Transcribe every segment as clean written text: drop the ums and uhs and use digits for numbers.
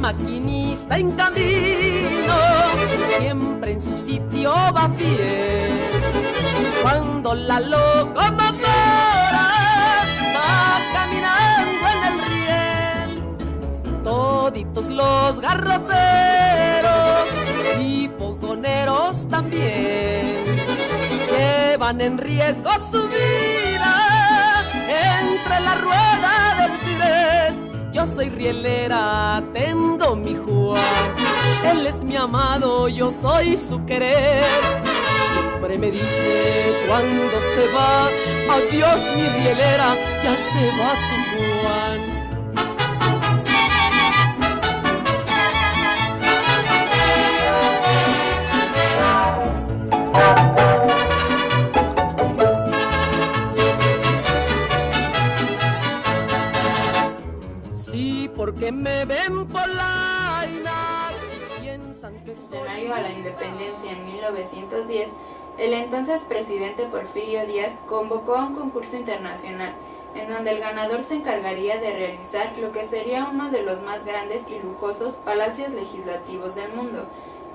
maquinista en camino, siempre en su sitio va fiel. Cuando la locomotora va caminando en el riel, toditos los garroteros y fogoneros también llevan en riesgo su vida entre la rueda del tren. Yo soy rielera, tengo mi Juan, él es mi amado, yo soy su querer. Siempre me dice cuando se va, adiós mi rielera, ya se va tu Juan. Porque me ven polainas, piensan que soy... Escenario a la independencia en 1910, el entonces presidente Porfirio Díaz convocó a un concurso internacional, en donde el ganador se encargaría de realizar lo que sería uno de los más grandes y lujosos palacios legislativos del mundo.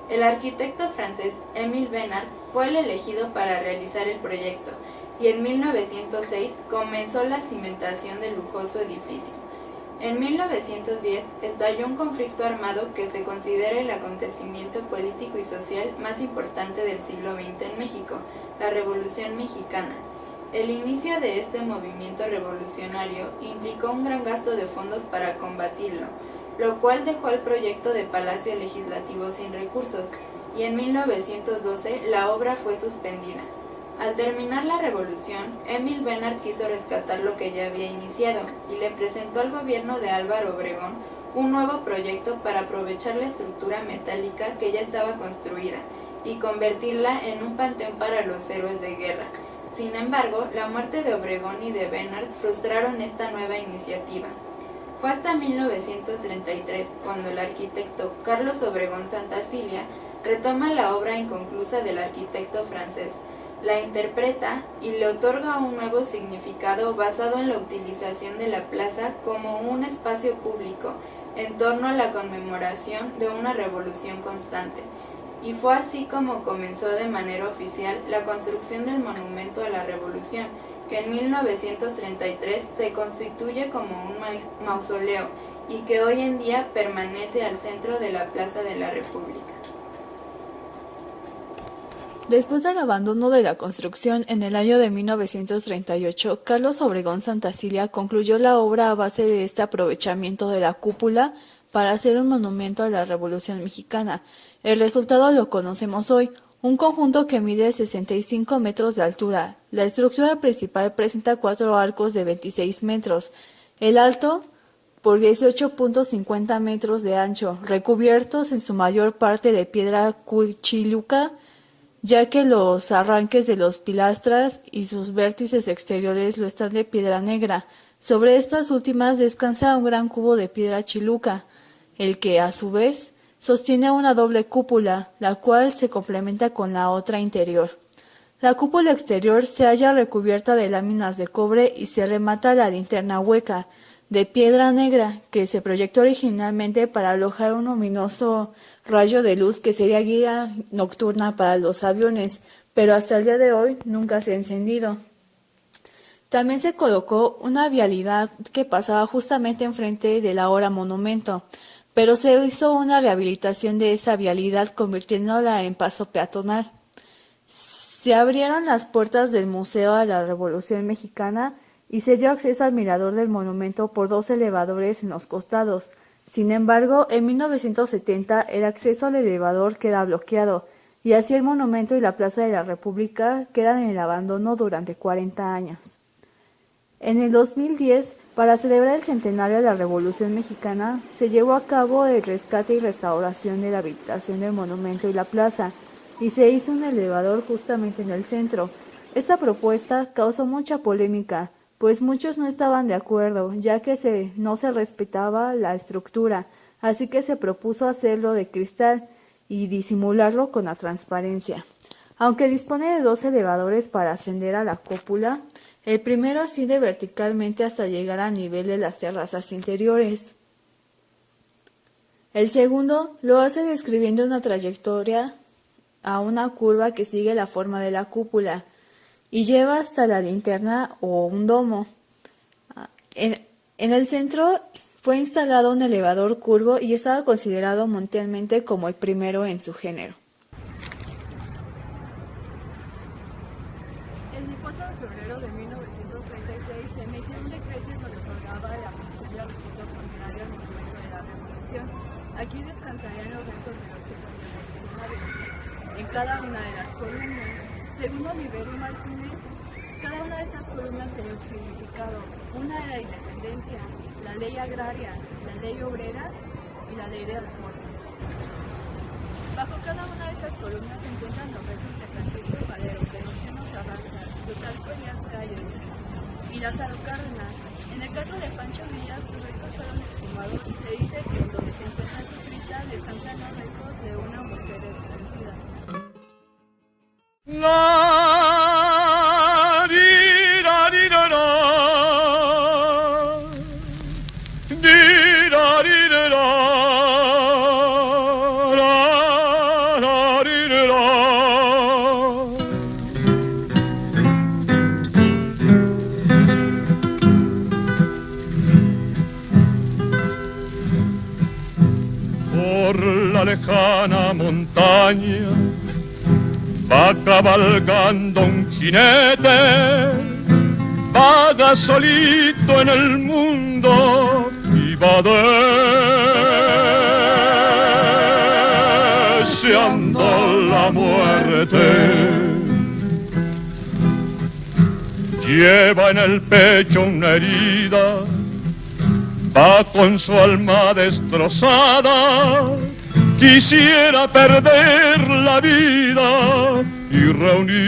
El arquitecto francés Émile Bernard fue el elegido para realizar el proyecto, y en 1906 comenzó la cimentación del lujoso edificio. En 1910 estalló un conflicto armado que se considera el acontecimiento político y social más importante del siglo XX en México, la Revolución Mexicana. El inicio de este movimiento revolucionario implicó un gran gasto de fondos para combatirlo, lo cual dejó al proyecto de Palacio Legislativo sin recursos, y en 1912 la obra fue suspendida. Al terminar la revolución, Émile Bernard quiso rescatar lo que ya había iniciado y le presentó al gobierno de Álvaro Obregón un nuevo proyecto para aprovechar la estructura metálica que ya estaba construida y convertirla en un panteón para los héroes de guerra. Sin embargo, la muerte de Obregón y de Bernard frustraron esta nueva iniciativa. Fue hasta 1933 cuando el arquitecto Carlos Obregón Santacilia retoma la obra inconclusa del arquitecto francés, la interpreta y le otorga un nuevo significado basado en la utilización de la plaza como un espacio público en torno a la conmemoración de una revolución constante. Y fue así como comenzó de manera oficial la construcción del Monumento a la Revolución, que en 1933 se constituye como un mausoleo y que hoy en día permanece al centro de la Plaza de la República. Después del abandono de la construcción en el año de 1938, Carlos Obregón Santacilia concluyó la obra a base de este aprovechamiento de la cúpula para hacer un monumento a la Revolución Mexicana. El resultado lo conocemos hoy, un conjunto que mide 65 metros de altura. La estructura principal presenta 4 arcos de 26 metros, el alto por 18.50 metros de ancho, recubiertos en su mayor parte de piedra cuchiluca, ya que los arranques de los pilastras y sus vértices exteriores lo están de piedra negra. Sobre estas últimas descansa un gran cubo de piedra chiluca, el que, a su vez, sostiene una doble cúpula, la cual se complementa con la otra interior. La cúpula exterior se halla recubierta de láminas de cobre y se remata la linterna hueca, de piedra negra, que se proyectó originalmente para alojar un luminoso rayo de luz que sería guía nocturna para los aviones, pero hasta el día de hoy nunca se ha encendido. También se colocó una vialidad que pasaba justamente enfrente del ahora monumento, pero se hizo una rehabilitación de esa vialidad convirtiéndola en paso peatonal. Se abrieron las puertas del Museo de la Revolución Mexicana y se dio acceso al mirador del monumento por 2 elevadores en los costados. Sin embargo, en 1970 el acceso al elevador queda bloqueado, y así el monumento y la Plaza de la República quedan en el abandono durante 40 años. En el 2010, para celebrar el centenario de la Revolución Mexicana, se llevó a cabo el rescate y restauración de la habilitación del monumento y la plaza, y se hizo un elevador justamente en el centro. Esta propuesta causó mucha polémica, pues muchos no estaban de acuerdo, ya que no se respetaba la estructura, así que se propuso hacerlo de cristal y disimularlo con la transparencia. Aunque dispone de 2 elevadores para ascender a la cúpula, el primero asciende verticalmente hasta llegar a nivel de las terrazas interiores. El segundo lo hace describiendo una trayectoria a una curva que sigue la forma de la cúpula y lleva hasta la linterna o un domo. En el centro fue instalado un elevador curvo y estaba considerado mundialmente como el primero en su género. El 4 de febrero de 1936 se emitió un decreto en donde otorgaba la principal visita funeraria al monumento de la Revolución. Aquí descansarían los restos de los jefes revolucionarios. En cada una de las columnas, según Olivero y Martínez, cada una de estas columnas tenía un significado. Una era la independencia, la ley agraria, la ley obrera y la ley de reforma. Bajo cada una de estas columnas se encuentran los restos de Francisco Madero, Venustiano Carranza, Plutarco Elías Calles y Lázaro Cárdenas. En el caso de Pancho Villa, sus restos fueron exhumados y se dice que en donde se encuentra su cripta descansan los restos de una mujer desconocida. Por la lejana montaña va cabalgando un jinete, vaga solito en el mundo y va deseando la muerte. Lleva en el pecho una herida, va con su alma destrozada, quisiera perder la vida y reunirse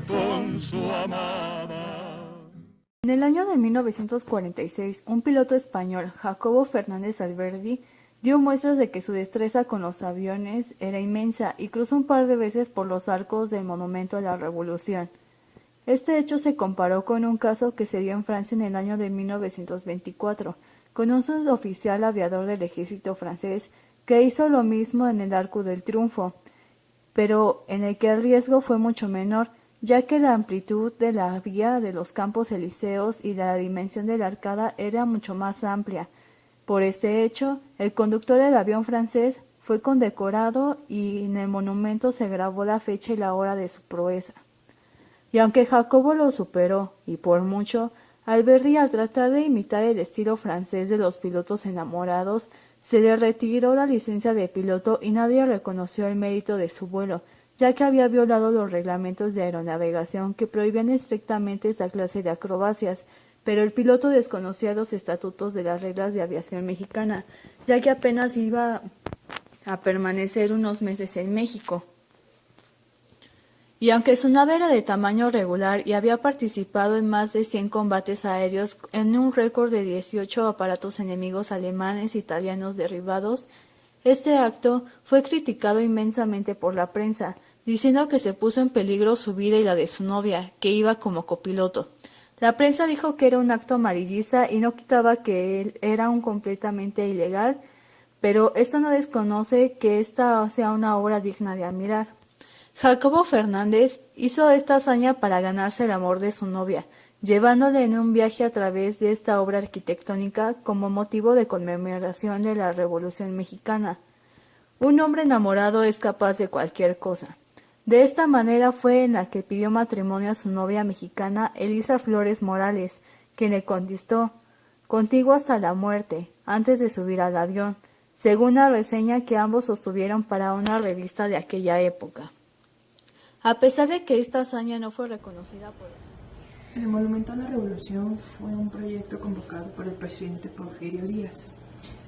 con su amada. En el año de 1946, un piloto español, Jacobo Fernández Alberdi, dio muestras de que su destreza con los aviones era inmensa y cruzó un par de veces por los arcos del Monumento a la Revolución. Este hecho se comparó con un caso que se dio en Francia en el año de 1924, con un suboficial aviador del ejército francés que hizo lo mismo en el Arco del Triunfo, pero en el que el riesgo fue mucho menor, ya que la amplitud de la vía de los Campos Elíseos y la dimensión de la arcada era mucho más amplia. Por este hecho, el conductor del avión francés fue condecorado y en el monumento se grabó la fecha y la hora de su proeza. Y aunque Jacobo lo superó, y por mucho, Alberdi, al tratar de imitar el estilo francés de los pilotos enamorados, se le retiró la licencia de piloto y nadie reconoció el mérito de su vuelo, ya que había violado los reglamentos de aeronavegación que prohibían estrictamente esta clase de acrobacias, pero el piloto desconocía los estatutos de las reglas de aviación mexicana, ya que apenas iba a permanecer unos meses en México. Y aunque su nave era de tamaño regular y había participado en más de 100 combates aéreos en un récord de 18 aparatos enemigos alemanes e italianos derribados, este acto fue criticado inmensamente por la prensa, diciendo que se puso en peligro su vida y la de su novia, que iba como copiloto. La prensa dijo que era un acto amarillista y no quitaba que él era un completamente ilegal, pero esto no desconoce que esta sea una obra digna de admirar. Jacobo Fernández hizo esta hazaña para ganarse el amor de su novia, llevándole en un viaje a través de esta obra arquitectónica como motivo de conmemoración de la Revolución Mexicana. Un hombre enamorado es capaz de cualquier cosa. De esta manera fue en la que pidió matrimonio a su novia mexicana Elisa Flores Morales, quien le contestó: "Contigo hasta la muerte", antes de subir al avión, según la reseña que ambos sostuvieron para una revista de aquella época. A pesar de que esta hazaña no fue reconocida por él. El Monumento a la Revolución fue un proyecto convocado por el presidente Porfirio Díaz.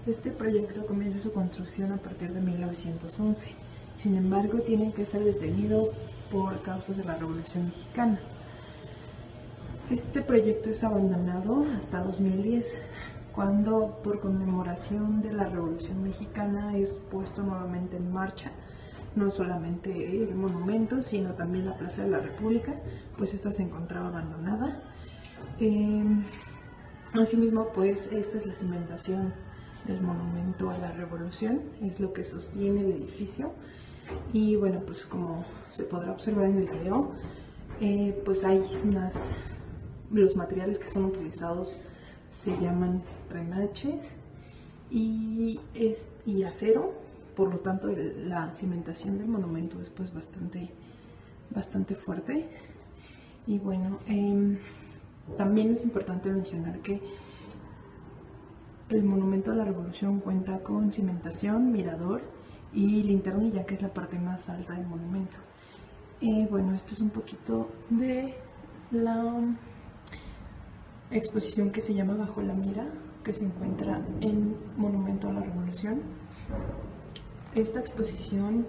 Este proyecto comienza su construcción a partir de 1911. Sin embargo, tiene que ser detenido por causas de la Revolución Mexicana. Este proyecto es abandonado hasta 2010, cuando por conmemoración de la Revolución Mexicana es puesto nuevamente en marcha, no solamente el monumento, sino también la Plaza de la República, pues esta se encontraba abandonada. Asimismo, pues esta es la cimentación del monumento a la Revolución, es lo que sostiene el edificio. Y bueno, pues como se podrá observar en el video, pues hay los materiales que son utilizados se llaman renaches y acero, por lo tanto la cimentación del monumento es pues bastante fuerte. Y bueno, también es importante mencionar que el monumento a la Revolución cuenta con cimentación, mirador y linternilla, que es la parte más alta del monumento. Bueno, esto es un poquito de la exposición que se llama Bajo la Mira, que se encuentra en Monumento a la Revolución. Esta exposición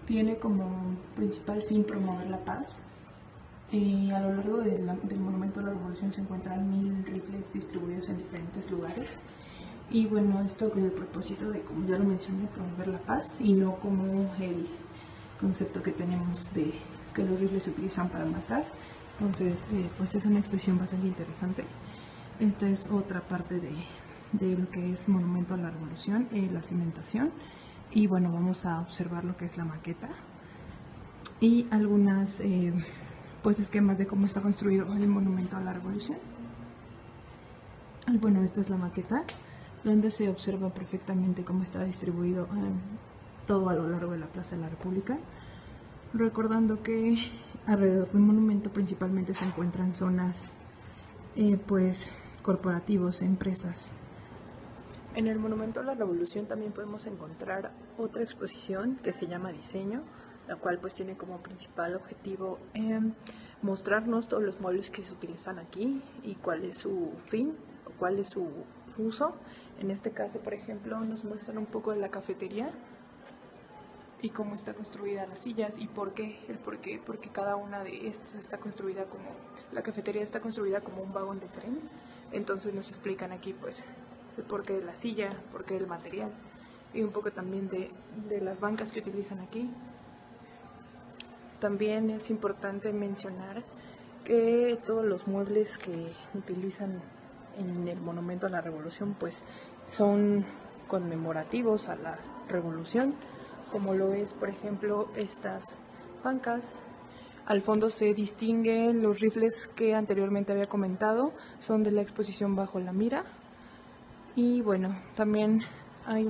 tiene como principal fin promover la paz. A lo largo del Monumento a la Revolución se encuentran 1000 rifles distribuidos en diferentes lugares. Y bueno, esto con el propósito de, como ya lo mencioné, promover la paz y no como el concepto que tenemos de que los rifles se utilizan para matar. Entonces, pues es una expresión bastante interesante. Esta es otra parte de lo que es Monumento a la Revolución, la cimentación. Y bueno, vamos a observar lo que es la maqueta y algunas pues esquemas de cómo está construido el Monumento a la Revolución. Y bueno, esta es la maqueta, donde se observa perfectamente cómo está distribuido todo a lo largo de la Plaza de la República, recordando que alrededor del monumento principalmente se encuentran zonas pues corporativos, empresas. En el Monumento a la Revolución también podemos encontrar otra exposición que se llama Diseño, la cual pues tiene como principal objetivo mostrarnos todos los muebles que se utilizan aquí y cuál es su fin o cuál es su uso. En este caso, por ejemplo, nos muestran un poco de la cafetería y cómo está construida las sillas y por qué, porque cada una de estas está construida como, la cafetería está construida como un vagón de tren. Entonces nos explican aquí pues el porqué de la silla, porqué del material y un poco también de las bancas que utilizan aquí. También es importante mencionar que todos los muebles que utilizan en el Monumento a la Revolución pues son conmemorativos a la Revolución, como lo es por ejemplo estas bancas. Al fondo se distinguen los rifles que anteriormente había comentado, son de la exposición Bajo la Mira. Y bueno, también hay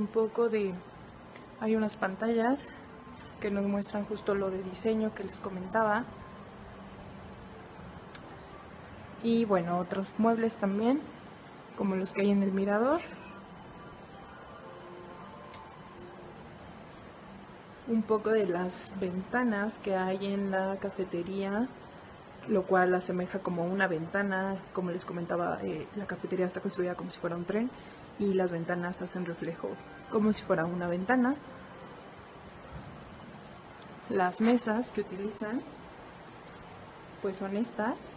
hay unas pantallas que nos muestran justo lo de diseño que les comentaba. Y bueno, otros muebles también, como los que hay en el mirador. Un poco de las ventanas que hay en la cafetería, lo cual asemeja como una ventana. Como les comentaba, la cafetería está construida como si fuera un tren y las ventanas hacen reflejo como si fuera una ventana. Las mesas que utilizan pues son estas,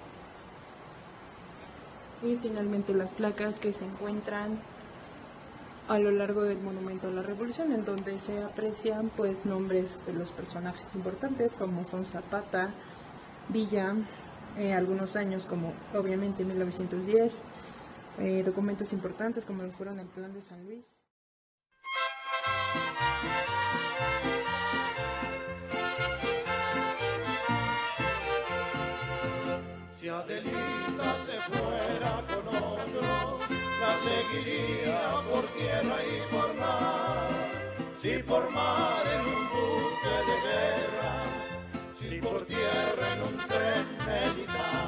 y finalmente las placas que se encuentran a lo largo del Monumento a la Revolución, en donde se aprecian pues nombres de los personajes importantes como son Zapata, Villa, algunos años como obviamente 1910, documentos importantes como lo fueron el Plan de San Luis. Si Adelita se fuera con otro, la seguiría por tierra y por mar. Si por mar en un buque de guerra, si por tierra en un tren militar.